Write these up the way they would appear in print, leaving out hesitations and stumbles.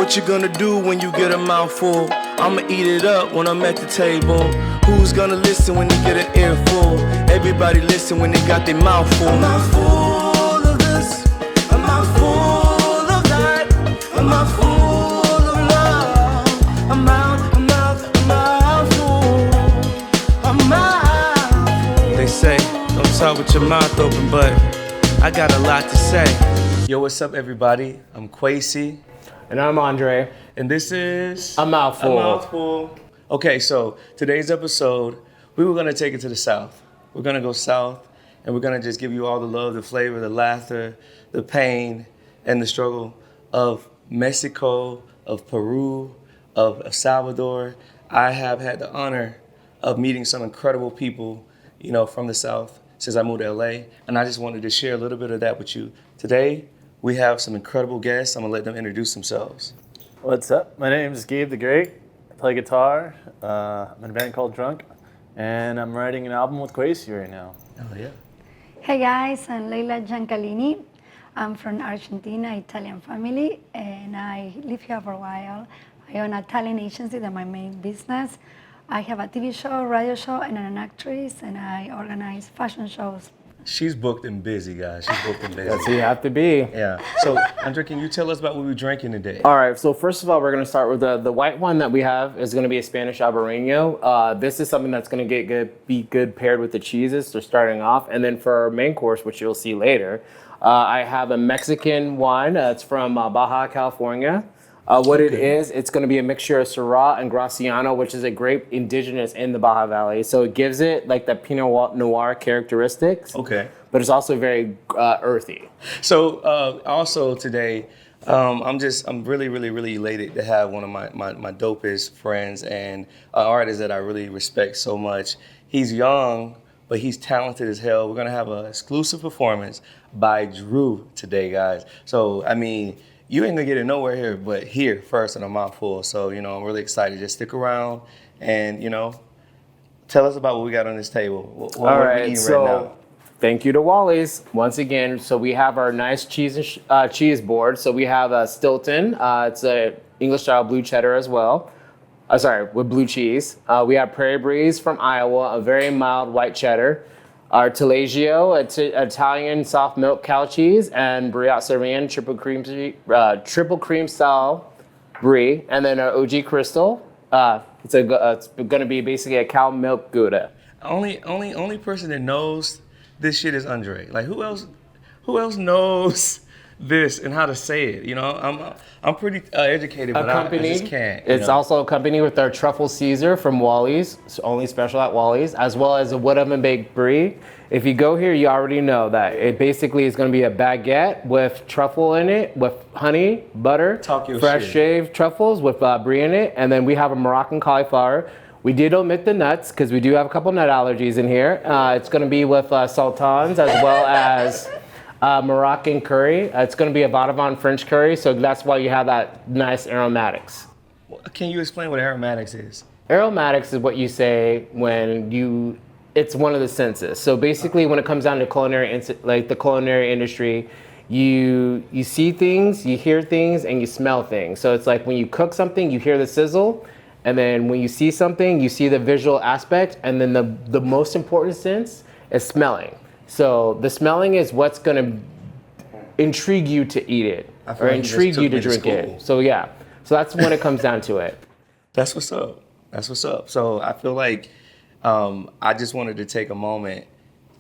What you gonna do when you get a mouthful? I'ma eat it up when I'm at the table. Who's gonna listen when they get an earful? Everybody listen when they got their mouth full. A mouth full of this, a mouth full of that, a mouth full of love, a mouthful. They say, don't talk with your mouth open, but I got a lot to say. Yo, what's up, everybody? I'm KwaiCo. And I'm Andre. And this is... A Mouthful. A Mouthful. Okay, so today's episode, we were going to take it to the South. We're going to go South, and we're going to just give you all the love, the flavor, the laughter, the pain, and the struggle of Mexico, of Peru, of El Salvador. I have had the honor of meeting some incredible people, you know, from the South since I moved to LA, and I just wanted to share a little bit of that with you. Today, we have some incredible guests. I'm gonna let them introduce themselves. What's up? My name is Gabe The Great. I play guitar. I'm in a band called Drunk, and I'm writing an album with KwaiCo right now. Oh yeah. Hey guys, I'm Leila Ciancagalini. I'm from Argentina, Italian family, and I live here for a while. I own a talent agency, that's my main business. I have a TV show, radio show, and I'm an actress, and I organize fashion shows. She's booked and busy, guys. She's booked and busy. That's who you have to be. Yeah. So, Andre, can you tell us about what we're drinking today? All right, so first of all, we're going to start with the white one that we have is going to be a Spanish Albarino. This is something that's going to be good paired with the cheeses. So starting off. And then for our main course, which you'll see later, I have a Mexican wine. It's from Baja California. It is, it's going to be a mixture of Syrah and Graciano, which is a grape indigenous in the Baja Valley. So it gives it like the Pinot Noir characteristics. Okay. But it's also very earthy. So also today, I'm really, really, really elated to have one of my dopest friends and an artist that I really respect so much. He's young, but he's talented as hell. We're going to have an exclusive performance by Drew today, guys. So, I mean, you ain't gonna get it nowhere here, but here first in a mouthful. So, you know, I'm really excited. Just stick around and, you know, tell us about what we got on this table. What are we eating right now? Thank you to Wally's once again. So we have our nice cheese board. So we have a Stilton. It's a English style blue cheddar as well. With blue cheese. We have Prairie Breeze from Iowa, a very mild white cheddar. Our Taleggio, it's Italian soft milk cow cheese, and Brie Servan triple cream style brie, and then our OG Crystal. It's going to be basically a cow milk Gouda. Only person that knows this shit is Andre. Like who else knows this and how to say it? You know, I'm pretty educated, but I just can't. It's also accompanied with our truffle Caesar from Wally's. It's only special at Wally's, as well as a wood oven baked brie. If you go here, you already know that it basically is going to be a baguette with truffle in it, with honey, butter, fresh shaved truffles with brie in it, and then we have a Moroccan cauliflower. We did omit the nuts because we do have a couple nut allergies in here. It's going to be with sultans as well as Moroccan curry. It's going to be a Vadavon French curry, so that's why you have that nice aromatics. Can you explain what aromatics is? Aromatics is what you say when it's one of the senses. So basically, when it comes down to the culinary industry, you see things, you hear things, and you smell things. So it's like when you cook something, you hear the sizzle, and then when you see something, you see the visual aspect, and then the most important sense is smelling. So the smelling is what's going to intrigue you to eat it or intrigue you to drink it. So yeah, so that's when it comes down to it. That's what's up. That's what's up. So I feel like I just wanted to take a moment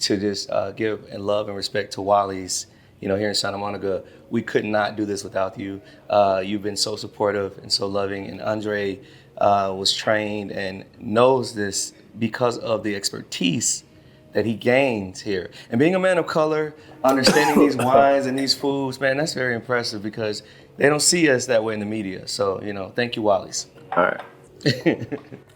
to just give and love and respect to Wally's. You know, here in Santa Monica, we could not do this without you. You've been so supportive and so loving, and Andre was trained and knows this because of the expertise that he gains here. And being a man of color, understanding these wines and these foods, man, that's very impressive because they don't see us that way in the media. So, you know, thank you, Wally's. All right.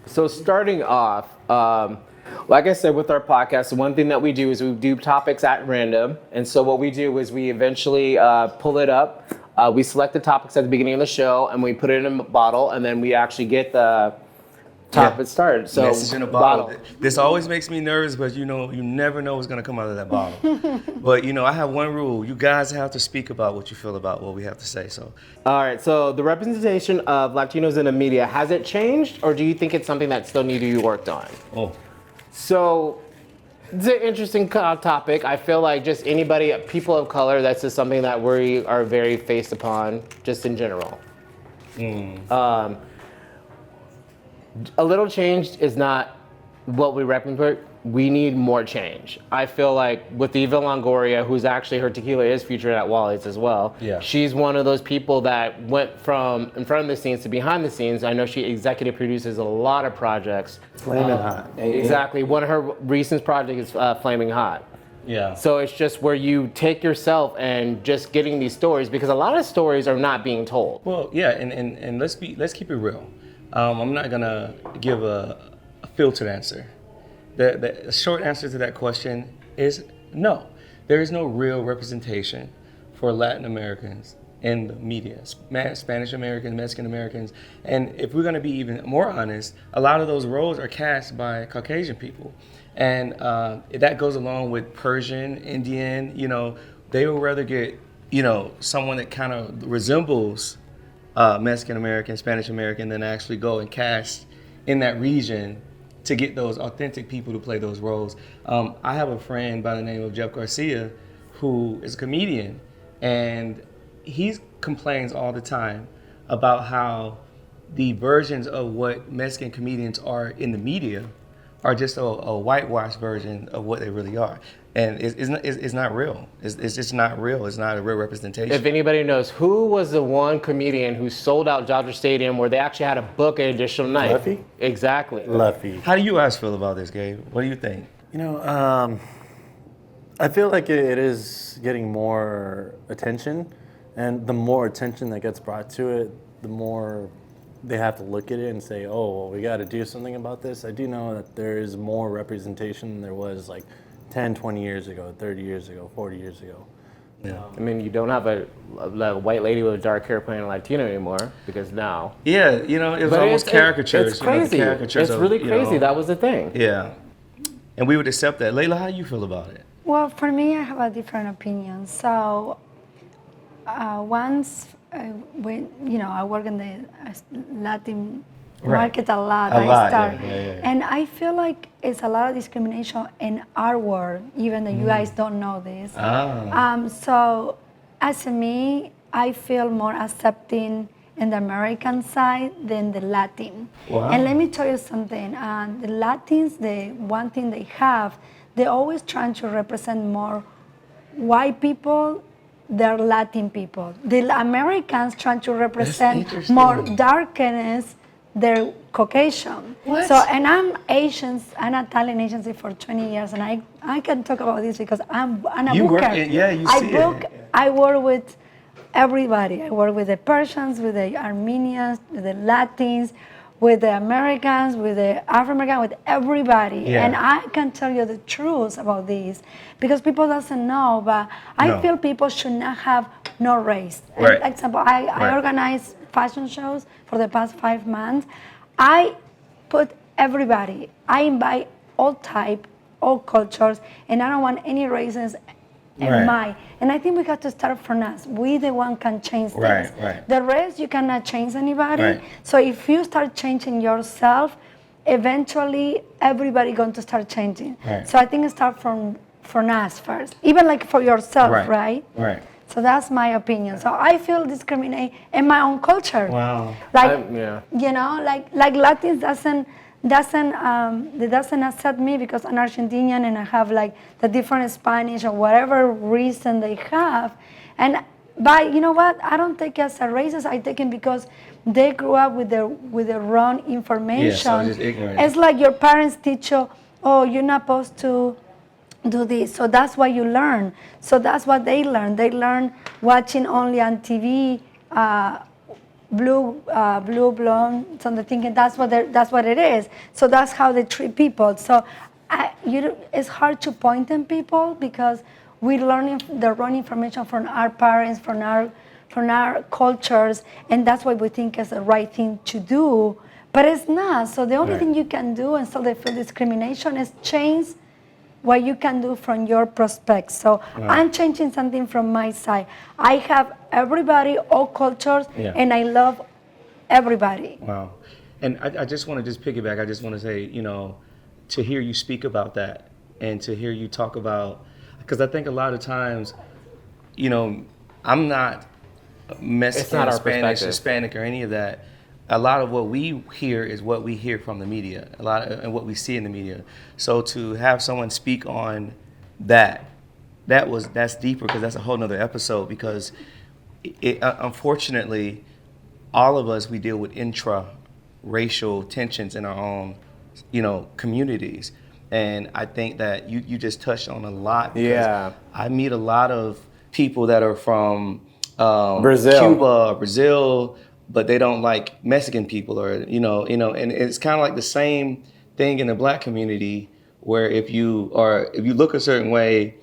So starting off, like I said, with our podcast, the one thing that we do is we do topics at random. And so what we do is we eventually pull it up. We select the topics at the beginning of the show and we put it in a bottle, and then we actually get the top it started. So message in a bottle. This always makes me nervous, but you never know what's gonna come out of that bottle. But I have one rule: you guys have to speak about what you feel about what we have to say. So, all right. So the representation of Latinos in the media, has it changed, or do you think it's something that still needs to be worked on? So it's an interesting topic. I feel like just people of color, that's just something that we are very faced upon, just in general. A little change is not what we represent. We need more change. I feel like with Eva Longoria, who's actually, her tequila is featured at Wally's as well. Yeah. She's one of those people that went from in front of the scenes to behind the scenes. I know she executive produces a lot of projects. Flaming hot. Exactly. One of her recent projects is Flaming Hot. yeah. So it's just where you take yourself and just getting these stories, because a lot of stories are not being told. Well, yeah, and let's keep it real. I'm not gonna give a filtered answer. The short answer to that question is no. There is no real representation for Latin Americans in the media, Spanish Americans, Mexican Americans, and if we're gonna be even more honest, a lot of those roles are cast by Caucasian people, and that goes along with Persian, Indian. They would rather get someone that kind of resembles Mexican American, Spanish American, than actually go and cast in that region to get those authentic people to play those roles. I have a friend by the name of Jeff Garcia who is a comedian, and he complains all the time about how the versions of what Mexican comedians are in the media are just a whitewashed version of what they really are. And it's not real. It's just not real. It's not a real representation. If anybody knows, who was the one comedian who sold out Dodger Stadium where they actually had to book an additional night? Luffy? Exactly. Luffy. How do you guys feel about this, Gabe? What do you think? I feel like it is getting more attention, and the more attention that gets brought to it, the more they have to look at it and say, oh, well, we got to do something about this. I do know that there is more representation than there was like 10, 20 years ago, 30 years ago, 40 years ago. Yeah. I mean, you don't have a white lady with dark hair playing a Latino anymore, because now. Yeah, it was almost caricatures. It's crazy. Caricatures It's really crazy. That was the thing. Yeah. And we would accept that. Leila, how do you feel about it? Well, for me, I have a different opinion. So once I work in the Latin market a lot. And I feel like it's a lot of discrimination in our world, even though you guys don't know this. So as me, I feel more accepting in the American side than the Latin. Wow. And let me tell you something. The Latins, the one thing they have, they're always trying to represent more white people. They're Latin people. The Americans trying to represent more darkness. They're Caucasian. What? So, and I'm Asian. I'm a talent agency for 20 years, and I can talk about this because I'm a You booker. I work with everybody. I work with the Persians, with the Armenians, with the Latins, with the Americans, with the Afro-American, with everybody. Yeah. And I can tell you the truth about this because people doesn't know, but I feel people should not have no race. Right. For example, I organize fashion shows for the past 5 months. I put everybody, I invite all type, all cultures, and I don't want any races in my. And I think we got to start from us. We the one can change things. Right. The rest, you cannot change anybody. Right. So if you start changing yourself, eventually everybody going to start changing. Right. So I think it start from us first, even like for yourself, right? Right. So that's my opinion. So I feel discriminated in my own culture. Wow. Like like Latins doesn't accept me because I'm Argentinian and I have like the different Spanish or whatever reason they have. But you know what? I don't take it as a racist. I take it because they grew up with the wrong information. Yeah, so just ignorant. It's like your parents teach you, oh, you're not supposed to do this. So that's what you learn. So that's what they learn. They learn watching only on TV, blue, blonde. So they're thinking that's what it is. So that's how they treat people. So it's hard to point them people because we're learning the wrong information from our parents, from our cultures, and that's what we think is the right thing to do. But it's not. So the only Right. thing you can do and so they feel discrimination is change what you can do from your prospect. So I'm changing something from my side. I have everybody, all cultures, Yeah. and I love everybody. Wow. And I just want to just piggyback. I just want to say, you know, to hear you speak about that and to hear you talk about, because I think a lot of times, you know, I'm not Mexican, not our Spanish, perspective. Hispanic, or any of that. A lot of what we hear is what we hear from the media, and what we see in the media. So to have someone speak on that's deeper, because that's a whole nother episode, because unfortunately, all of us, we deal with intra-racial tensions in our own, you know, communities. And I think that you just touched on a lot. Because Yeah. I meet a lot of people that are from Brazil. Cuba, Brazil, but they don't like Mexican people, or you know, and it's kind of like the same thing in the black community, where if you look a certain way,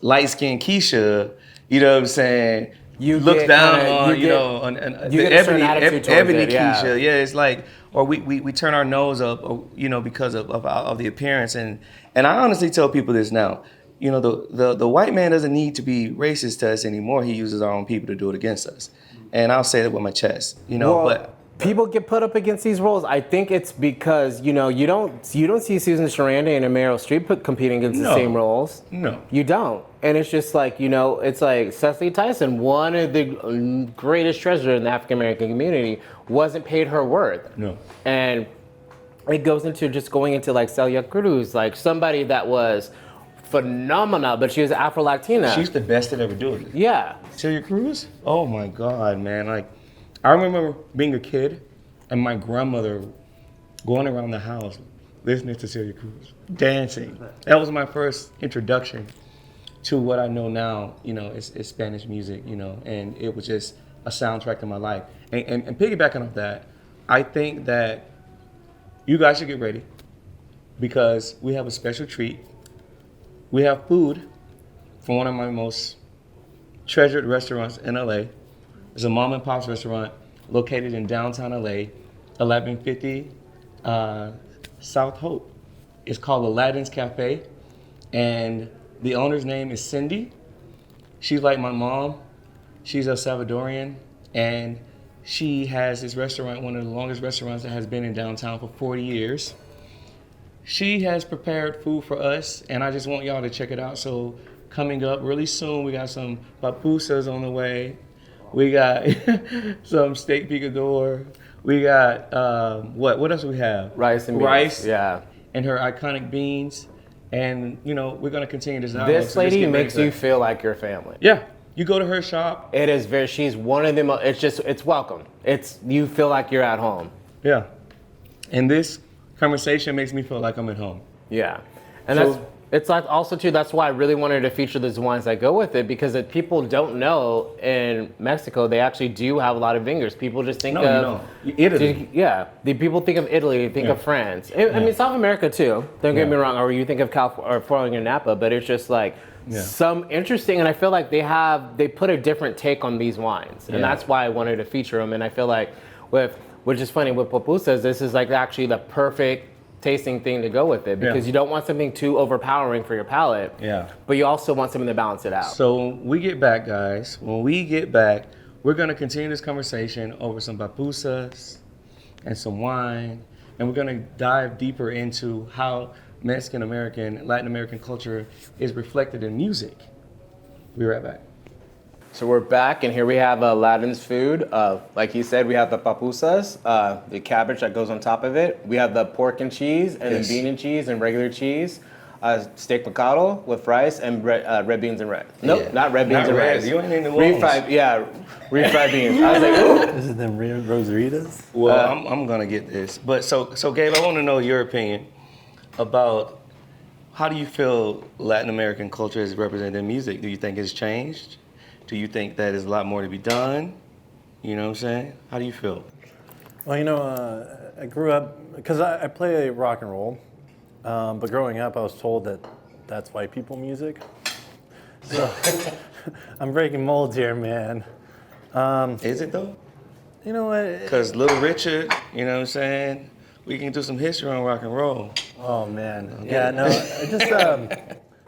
light-skinned Keisha, you know what I'm saying, You looks get down kinda- on, you you get- know, on you the get a certain attitude towards ebony it, yeah. Keisha. Yeah, it's like, or we turn our nose up, you know, because of the appearance. And I honestly tell people this now. You know, the white man doesn't need to be racist to us anymore. He uses our own people to do it against us. And I'll say that with my chest, you know, but people get put up against these roles. I think it's because, you know, you don't see Susan Sarandon and Meryl Streep competing against the No. same roles. No. You don't. And it's just like, you know, it's like Cecily Tyson, one of the greatest treasures in the African American community, wasn't paid her worth. No. And it goes into just going into like Celia Cruz, like somebody that was phenomenal, but she was Afro-Latina. she's the best at ever doing it. Yeah. Celia Cruz? Oh my God, man. Like, I remember being a kid and my grandmother going around the house listening to Celia Cruz, dancing. That was my first introduction to what I know now, you know, is Spanish music, you know, and it was just a soundtrack to my life. And piggybacking off that, I think that you guys should get ready, because we have a special treat. We have food from one of my most treasured restaurants in LA. It's a mom and pop's restaurant located in downtown LA, 1150 South Hope. It's called Aladdin's Cafe, and the owner's name is Cindy. She's like my mom. She's El Salvadorian, and she has this restaurant, one of the longest restaurants that has been in downtown for 40 years. She has prepared food for us, and I just want y'all to check it out. So coming up really soon, we got some pupusas on the way. We got some steak picador. We got, what else do we have? Rice and beans. Rice. Yeah. And her iconic beans. And, you know, we're going to continue this dialogue. This so just lady get ready makes for you that. feel like your family. Yeah. You go to her shop. It is very, she's one of them, it's welcome. You feel like you're at home. Yeah. And this conversation makes me feel like I'm at home. Yeah. And So- it's like also too, that's why I really wanted to feature these wines that go with it, because if people don't know, in Mexico, they actually do have a lot of vineyards. People just think No, of, you know, Italy. yeah, the people think of Italy, they think of France. I mean, South America too, don't get me wrong, or you think of California or Napa, but it's just like some interesting, and I feel like they put a different take on these wines. And that's why I wanted to feature them. And I feel like which is funny, with pupusas, this is like actually the perfect tasting thing to go with it, because you don't want something too overpowering for your palate. Yeah. But you also want something to balance it out. So when we get back, guys, we're going to continue this conversation over some pupusas and some wine, and we're going to dive deeper into how Mexican American, Latin American culture is reflected in music. We'll be right back. So we're back, and here we have Aladdin's food. Like he said, we have the papusas, the cabbage that goes on top of it. We have the pork and cheese, and Yes. then bean and cheese, and regular cheese. Steak picado with rice, and red beans and rice. Nope, Yeah. not red beans Not and red. rice. You ain't in New Orleans. Refried beans. I was like, ooh. This is them Rosaritas. Well, I'm going to get this. But so Gabe, I want to know your opinion about how do you feel Latin American culture is represented in music? Do you think it's changed? Do you think that there's a lot more to be done? You know what I'm saying? How do you feel? Well, you know, I grew up, because I play rock and roll, but growing up I was told that that's white people music. So I'm breaking molds here, man. Is it though? You know what? Because Little Richard, you know what I'm saying? we can do some history on rock and roll. Oh man, yeah, no, I just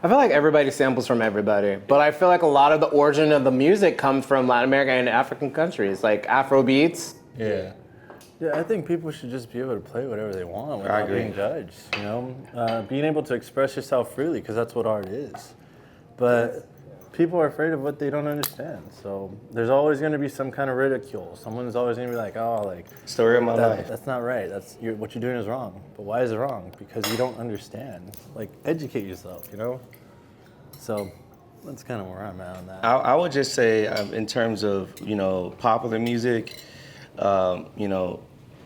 I feel like everybody samples from everybody, but I feel like a lot of the origin of the music comes from Latin America and African countries, like Afro beats. Yeah. Yeah, I think people should just be able to play whatever they want I without agree. being judged, you know? Being able to express yourself freely, because that's what art is. But people are afraid of what they don't understand. So there's always going to be some kind of ridicule. Someone's always going to be like, oh, like, Story of my life. that's not right. What you're doing is wrong. But why is it wrong? Because you don't understand. Like, educate yourself, you know? So that's kind of where I'm at on that. I would just say, in terms of, popular music,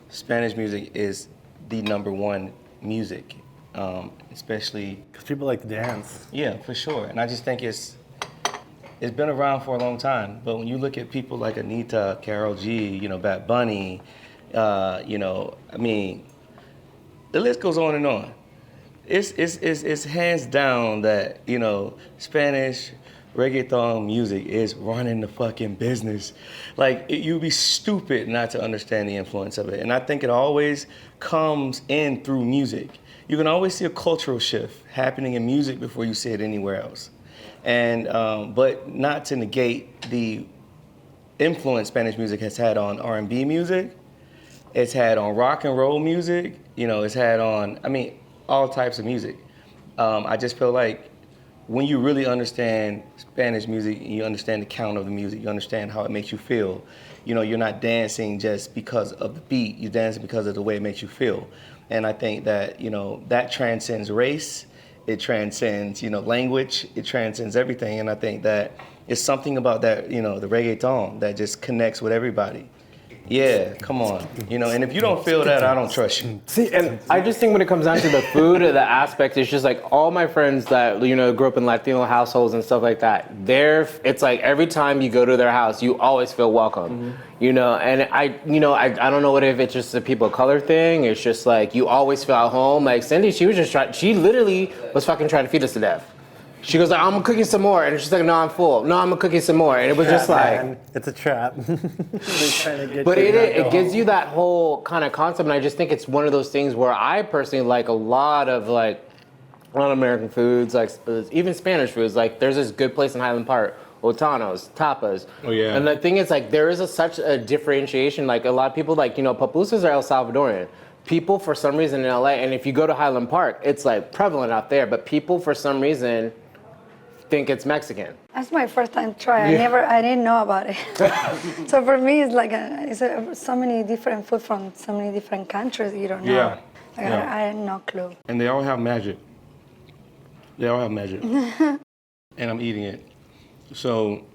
Spanish music is the #1 music, especially. Because people like to dance. Yeah, for sure. And I just think it's been around for a long time. But when you look at people like Anita, Karol G, Bad Bunny, I mean, the list goes on and on. It's hands down that, Spanish reggaeton music is running the fucking business. Like, you'd be stupid not to understand the influence of it. And I think it always comes in through music. You can always see a cultural shift happening in music before you see it anywhere else. And, but not to negate the influence Spanish music has had on R&B music, it's had on rock and roll music, it's had on, all types of music. I just feel like when you really understand Spanish music, you understand the count of the music, you understand how it makes you feel. You're not dancing just because of the beat, you're dancing because of the way it makes you feel. And I think that, that transcends race, it transcends, language, it transcends everything. And I think that it's something about that, the reggaeton that just connects with everybody. Yeah, come on. And if you don't feel that, I don't trust you. See, and I just think when it comes down to the food or the aspect, it's just like all my friends that, grew up in Latino households and stuff like that, it's like every time you go to their house, you always feel welcome, And I don't know if it's just a people of color thing. It's just like you always feel at home. Like Cindy, she literally was fucking trying to feed us to death. She goes like, I'm gonna cook you some more, and she's like, no, I'm full. No, I'm gonna cook you some more, and it was just like, man. It's a trap. They're trying to get but you it gives you that whole kind of concept, and I just think it's one of those things where I personally like a lot of American foods, like even Spanish foods. Like there's this good place in Highland Park, Otanos, tapas. Oh yeah. And the thing is, like, there is such a differentiation. Like a lot of people, like pupusas are El Salvadorian. People for some reason in LA, and if you go to Highland Park, it's like prevalent out there. But people for some reason think it's Mexican. That's my first time try. I didn't know about it. So for me, it's like so many different food from so many different countries you don't know. Yeah. I had no clue. And they all have magic. And I'm eating it. So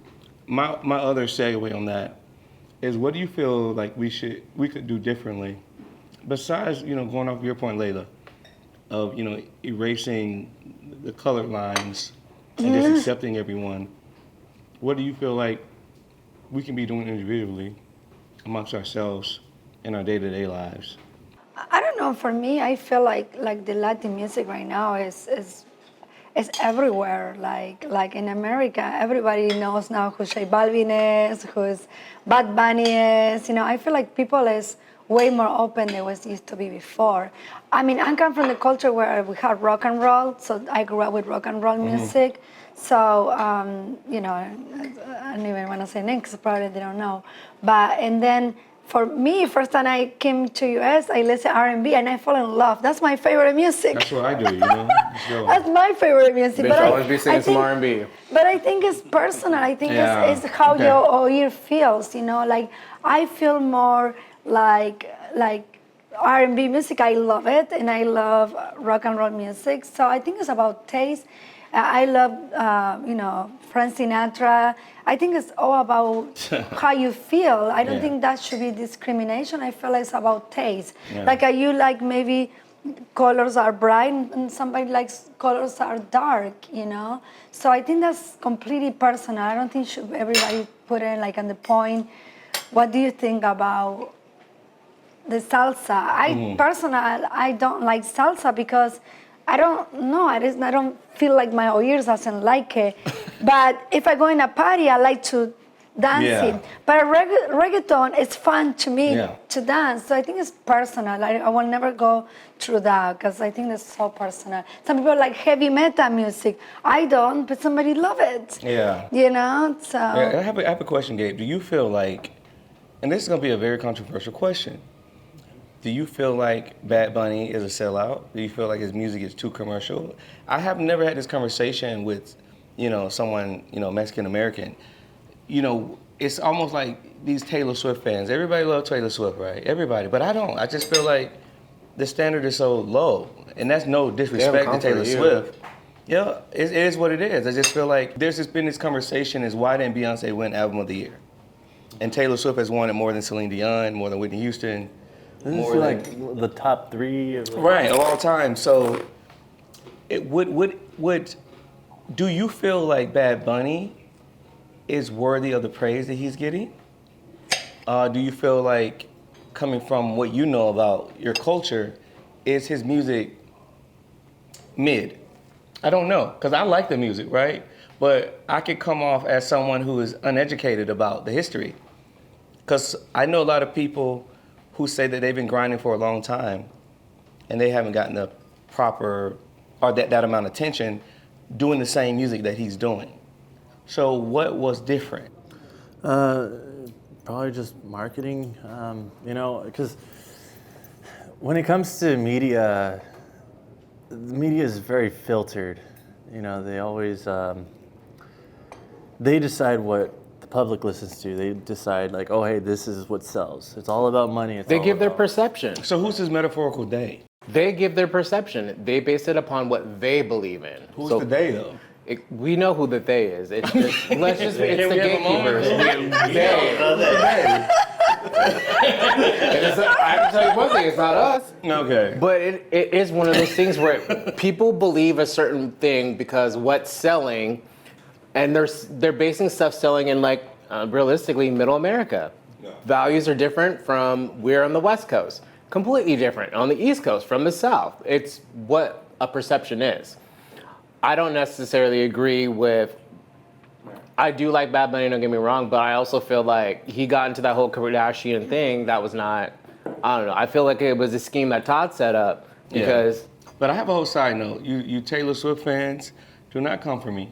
my other segue on that is, what do you feel like we could do differently, besides going off your point, Leila, of erasing the colored lines and just accepting everyone? What do you feel like we can be doing individually amongst ourselves in our day-to-day lives? I don't know. For me, I feel like the Latin music right now is everywhere. Like in America, everybody knows now who J Balvin is, who's Bad Bunny is. I feel like people is way more open than it used to be before. I come from the culture where we had rock and roll, so I grew up with rock and roll music. So, I don't even want to say names because probably they don't know. And then for me, first time I came to US, I listened to R&B and I fall in love. That's my favorite music. That's what I do, That's my favorite music. Bitch, always be singing some R&B. But I think it's personal. I think it's how your ear feels, Like, I feel more like R&B music. I love it, and I love rock and roll music. So I think it's about taste. I love, Frank Sinatra. I think it's all about how you feel. I don't think that should be discrimination. I feel it's about taste. Yeah. Like you like maybe colors are bright and somebody likes colors are dark, So I think that's completely personal. I don't think everybody put it like on the point. What do you think about the salsa? I don't like salsa because I don't know. I don't feel like my ears doesn't like it. But if I go in a party, I like to dancing. Yeah. But reggaeton, it's fun to me Yeah. to dance. So I think it's personal. I will never go through that because I think that's so personal. Some people like heavy metal music. I don't, but somebody love it. Yeah. You know? So Yeah, I have a question, Gabe. Do you feel like, and this is going to be a very controversial question, do you feel like Bad Bunny is a sellout? Do you feel like his music is too commercial? I have never had this conversation with, someone, Mexican American. It's almost like these Taylor Swift fans. Everybody loves Taylor Swift, right? Everybody, but I don't. I just feel like the standard is so low, and that's no disrespect to Taylor Swift. Yeah, it is what it is. I just feel like there's just been this conversation is why didn't Beyonce win Album of the Year? And Taylor Swift has won it more than Celine Dion, more than Whitney Houston. This is like the top 3 of Right, of all time. So, do you feel like Bad Bunny is worthy of the praise that he's getting? Do you feel like, coming from what you know about your culture, is his music mid? I don't know, because I like the music, right? But I could come off as someone who is uneducated about the history. Because I know a lot of people who say that they've been grinding for a long time and they haven't gotten the proper, or that amount of attention doing the same music that he's doing. So what was different? Probably just marketing, because when it comes to media, the media is very filtered. They always, they decide what the public listens to. They decide like, oh, hey, this is what sells. It's all about money. They give their perception. So who's his metaphorical they? They give their perception. They base it upon what they believe in. Who's the they though? We know who the they is. It's just, it's the gatekeepers. I can tell you one thing, it's not us. Okay. But it is one of those things where people believe a certain thing because what's selling, and they're basing stuff selling in realistically middle America. Yeah. Values are different from we're on the West Coast. Completely different on the East Coast from the South. It's what a perception is. I don't necessarily agree with, I do like Bad Bunny, don't get me wrong, but I also feel like he got into that whole Kardashian thing that was not, I don't know, I feel like it was a scheme that Todd set up because... Yeah. But I have a whole side note. You Taylor Swift fans, do not come for me.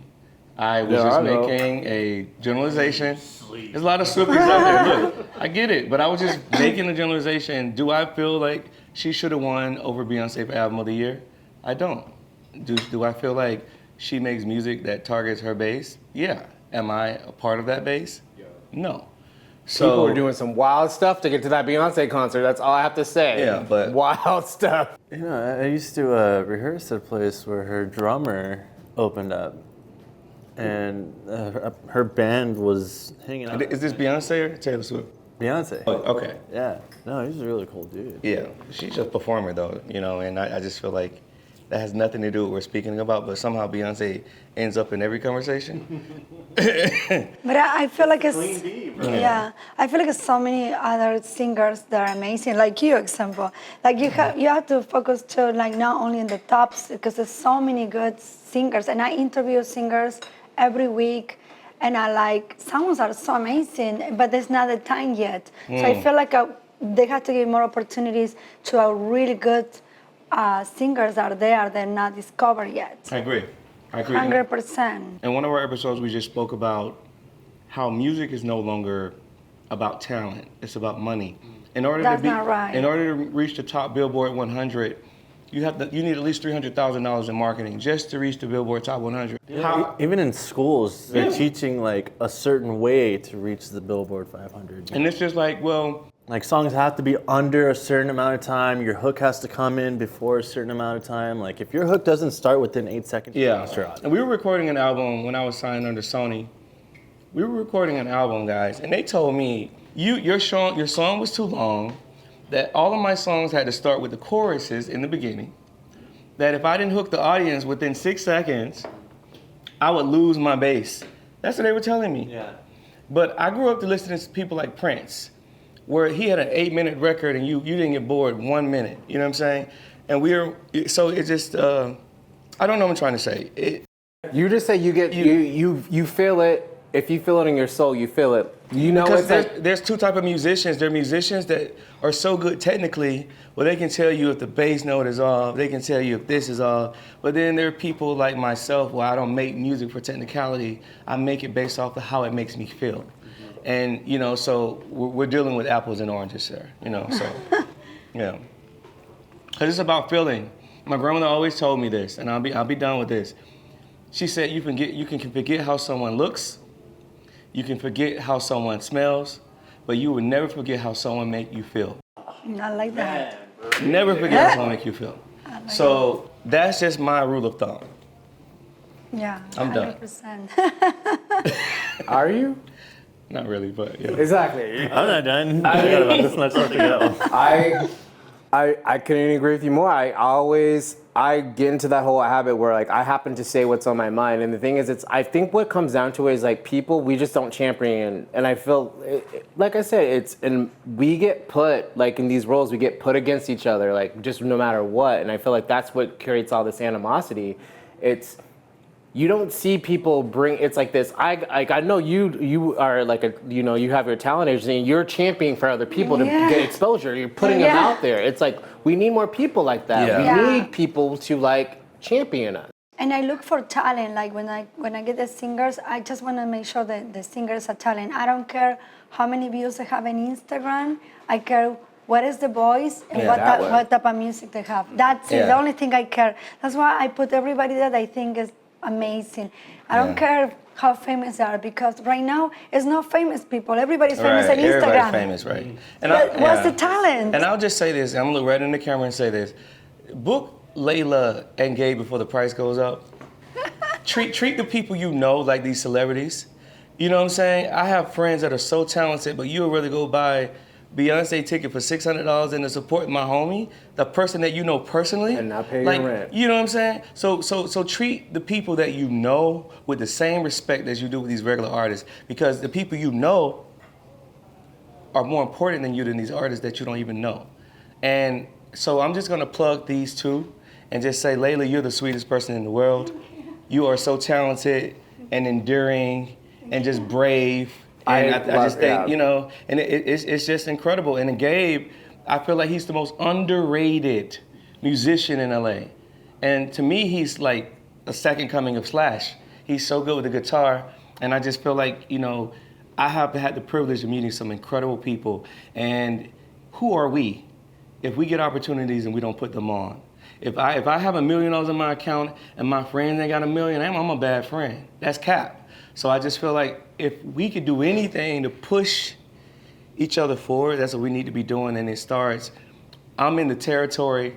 I was just making a generalization. There's a lot of Swifties out there. Look, I get it, but I was just making a generalization. Do I feel like she should have won over Beyonce for Album of the Year? I don't. Do I feel like she makes music that targets her base? Yeah. Am I a part of that base? Yeah. No. So people were doing some wild stuff to get to that Beyonce concert. That's all I have to say. Yeah, but wild stuff. I used to rehearse at a place where her drummer opened up, and her band was hanging out. Is this Beyonce or Taylor Swift? Beyonce. Oh, okay. Yeah. No, he's a really cool dude. Yeah, she's a performer though, and I just feel like that has nothing to do with what we're speaking about, but somehow Beyonce ends up in every conversation. But I feel like it's, I feel like it's so many other singers that are amazing, like you, example. Like you have to focus to not only in the tops, because there's so many good singers, and I interview singers every week, and songs are so amazing, but there's not the time yet. So I feel like they have to give more opportunities to a really good singers are there they're not discovered yet. I agree. 100%. In one of our episodes, we just spoke about how music is no longer about talent; it's about money. That's not right. In order to reach the top Billboard 100, you need at least $300,000 in marketing just to reach the Billboard Top 100. Even in schools, they're teaching a certain way to reach the Billboard 500. And it's just songs have to be under a certain amount of time. Your hook has to come in before a certain amount of time. If your hook doesn't start within 8 seconds, And we were recording an album when I was signed under Sony. We were recording an album, guys, and they told me your song was too long. That all of my songs had to start with the choruses in the beginning. That if I didn't hook the audience within 6 seconds, I would lose my bass. That's what they were telling me. Yeah. But I grew up to listen to people like Prince, where he had an 8-minute record and you didn't get bored 1 minute. You know what I'm saying? And so it just, I don't know what I'm trying to say. You just say you feel it. If you feel it in your soul, you feel it You know, Because it's like, there's two type of musicians. There are musicians that are so good technically, well, they can tell you if the bass note is off, they can tell you if this is off. But then there are people like myself where I don't make music for technicality. I make it based off of how it makes me feel. And, you know, so we're dealing with apples and oranges there, you know, so, yeah. Because it's about feeling. My grandmother always told me this, and I'll be done with this. She said you can forget how someone looks, you can forget how someone smells, but you will never forget how someone make you feel. I like that. Never forget how someone make you feel. So that's just my rule of thumb. Yeah, I'm done. 100%. are you? Not really, but yeah. Exactly. I'm not done. I got about this much left to go. I couldn't agree with you more. I get into that whole habit where like I happen to say what's on my mind, and the thing is, I think what comes down to it is like people, we just don't champion, and I feel like I said, and we get put like in these roles, we get put against each other, like just no matter what, and I feel like that's what creates all this animosity. You don't see people bring. It's like this. I know you are like you have your talent agency and you're championing for other people to get exposure. You're putting them out there. It's like we need more people like that. Yeah. We need people to like champion us. And I look for talent. Like when I get the singers, I just want to make sure that the singers are talent. I don't care how many views they have on Instagram. I care what is the voice and what type of music they have. That's it. The only thing I care. That's why I put everybody that I think is amazing. I don't care how famous they are, because right now it's not famous people. Everybody's famous on Instagram. Everybody's famous, right? And what's the talent? And I'll just say this. I'm gonna look right in the camera and say this: book Leila and Gabe before the price goes up. treat the people you know like these celebrities. You know what I'm saying? I have friends that are so talented, but you would rather go buy Beyonce ticket for $600 and to support my homie, the person that you know personally, and not pay like, your rent. You know what I'm saying? So treat the people that you know with the same respect as you do with these regular artists, because the people you know are more important than these artists that you don't even know. And so I'm just gonna plug these two and just say, Leila, you're the sweetest person in the world. You are so talented and enduring and just brave. And I just think, you know, and it's just incredible. And Gabe, I feel like he's the most underrated musician in LA. And to me, he's like a second coming of Slash. He's so good with the guitar. And I just feel like, you know, I have had the privilege of meeting some incredible people. And who are we if we get opportunities and we don't put them on? If I have $1 million in my account and my friends ain't got $1 million, I'm a bad friend. That's cap. So I just feel like if we could do anything to push each other forward, that's what we need to be doing. And it starts, I'm in the territory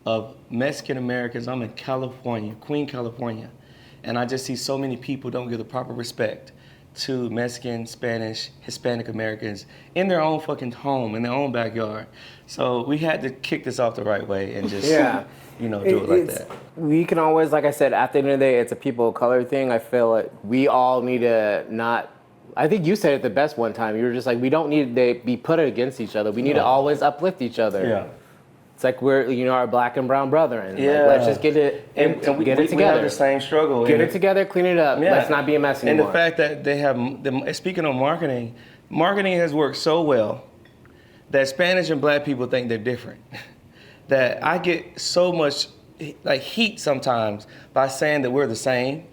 of Mexican Americans. I'm in California, Queen, California. And I just see so many people don't give the proper respect to Mexican, Spanish, Hispanic Americans in their own fucking home, in their own backyard. So we had to kick this off the right way and just, you know, do it like that. We can always, like I said, at the end of the day, it's a people of color thing. I feel like we all need to not, I think you said it the best one time. You were just like, we don't need to be put against each other. We need to always uplift each other. Yeah. It's like we're, you know, our black and brown brethren. Yeah. Like, let's just get it and we, get it together. We have the same struggle. Get it together, clean it up. Let's not be a mess anymore. And the fact that they have, speaking of marketing has worked so well that Spanish and black people think they're different. That I get so much like heat sometimes by saying that we're the same,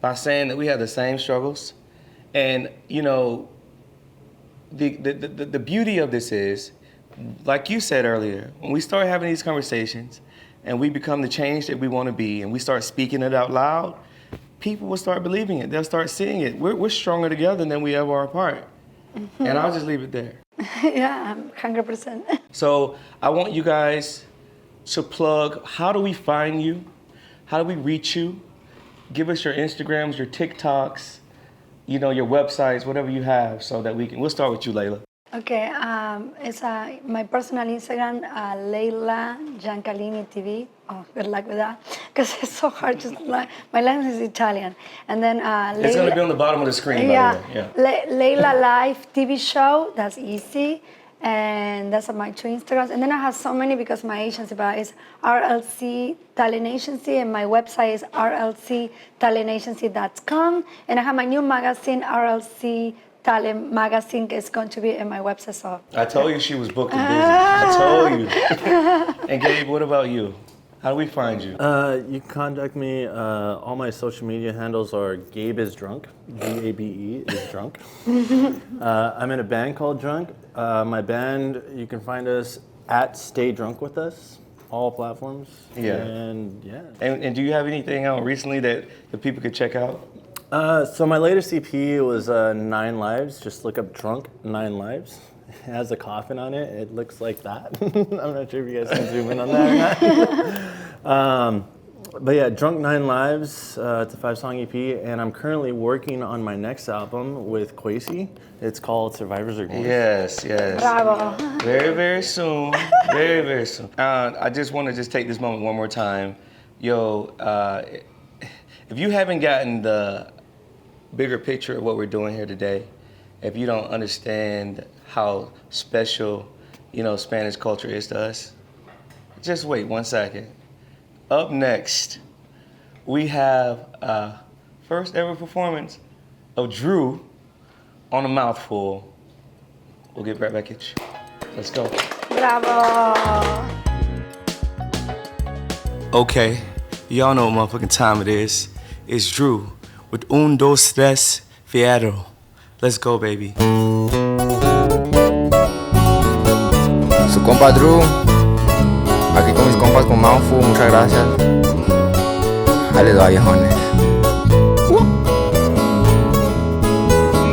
by saying that we have the same struggles. And, you know, the beauty of this is, like you said earlier, when we start having these conversations and we become the change that we want to be and we start speaking it out loud, people will start believing it. They'll start seeing it. We're stronger together than we ever are apart. Mm-hmm. And I'll just leave it there. Yeah, 100%. So I want you guys to plug, how do we find you? How do we reach you? Give us your Instagrams, your TikToks, you know, your websites, whatever you have, so that we'll start with you, Leila. Okay, it's my personal Instagram, Leila Ciancagalini TV. Oh, good luck with that, because it's so hard. My language is Italian, and then it's going to be on the bottom of the screen. By the way. Leila Live TV show. That's easy, and that's my two Instagrams. And then I have so many because my agency is RLC Talent Agency, and my website is rlctalentagency.com, and I have my new magazine, RLC Talent magazine is going to be in my website. So I told you she was booked and busy. I told you. And Gabe, what about you? How do we find you? You can contact me. All my social media handles are Gabe is Drunk. Gabe is Drunk. I'm in a band called Drunk. My band, you can find us at Stay Drunk With Us, all platforms. Yeah. And yeah. And do you have anything out recently that the people could check out? So my latest EP was 9 Lives. Just look up Drunk 9 Lives. It has a coffin on it. It looks like that. I'm not sure if you guys can zoom in on that or not. But yeah, Drunk 9 Lives. It's a 5-song EP, and I'm currently working on my next album with KwaiCo. It's called Survivors Are Gone. Yes. bravo. Very, very soon. Very, very soon. I just want to take this moment one more time. Yo, if you haven't gotten the bigger picture of what we're doing here today, if you don't understand how special, Spanish culture is to us, just wait 1 second. Up next, we have first ever performance of Drew on a mouthful. We'll get right back at you. Let's go. Bravo. Okay, y'all know what motherfucking time it is. It's Drew with Un, Dos, Tres, Fierro. Let's go, baby. Su compa Drew, aquí con mis compas con Mouthful, muchas gracias. Ahí les va, viejones.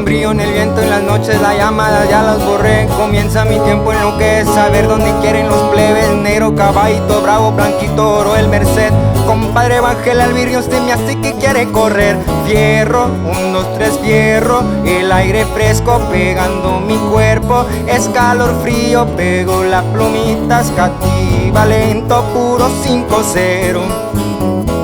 Brillo en el viento en las noches, la llamada ya las borré. Comienza mi tiempo en lo que es saber dónde quieren los plebes. Negro, caballito, bravo, blanquito, oro, el Merced. Compadre, bájale al vidrio, usted me hace que quiere correr. Fierro, 1, 2, 3, fierro. El aire fresco pegando mi cuerpo. Es calor frío, pego la plumita, escativa lento, puro 5-0.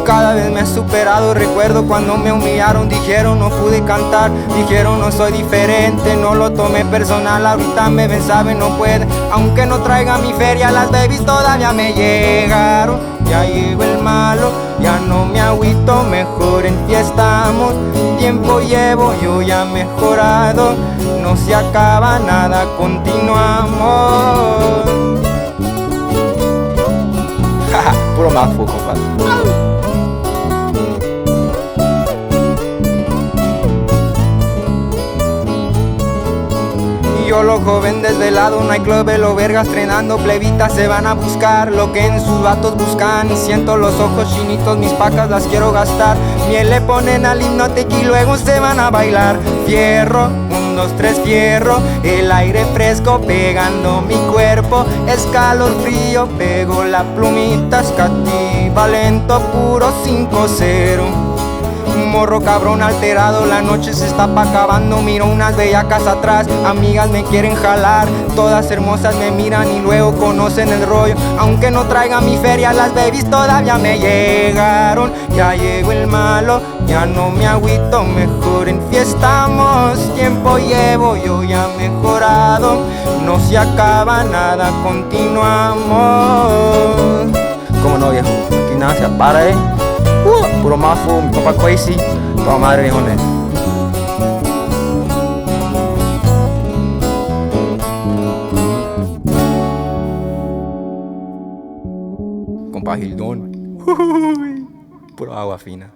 Cada vez me he superado, recuerdo cuando me humillaron. Dijeron no pude cantar, dijeron no soy diferente. No lo tomé personal, ahorita me ven, saben, no puede. Aunque no traiga mi feria, las babies todavía me llegaron. Ya llegó el malo, ya no me agüito, mejor enfiestamos. Tiempo llevo, yo ya mejorado. No se acaba nada, continuamos. Jaja, puro Mouthful, compadre. Yo lo joven desvelado, no hay club, lo vergas trenando, plebitas se van a buscar lo que en sus vatos buscan. Y siento los ojos chinitos, mis pacas las quiero gastar. Miel le ponen al hipnotic y luego se van a bailar. Fierro, 1, 2, 3, fierro. El aire fresco pegando mi cuerpo. Es calor frío, pego la plumita, escativa lento, puro 5-0. Morro cabrón alterado, la noche se está pa' acabando. Miro unas bellacas atrás, amigas me quieren jalar. Todas hermosas me miran y luego conocen el rollo. Aunque no traiga mi feria, las babies todavía me llegaron. Ya llegó el malo, ya no me agüito, mejor enfiestamos. Tiempo llevo, yo ya mejorado. No se acaba nada, continuamos. ¿Cómo no, viejo? Aquí nada se para, puro Mouthful, mi compa KwaiCo, toda madre, viejones. Compa Gildón, puro agua fina.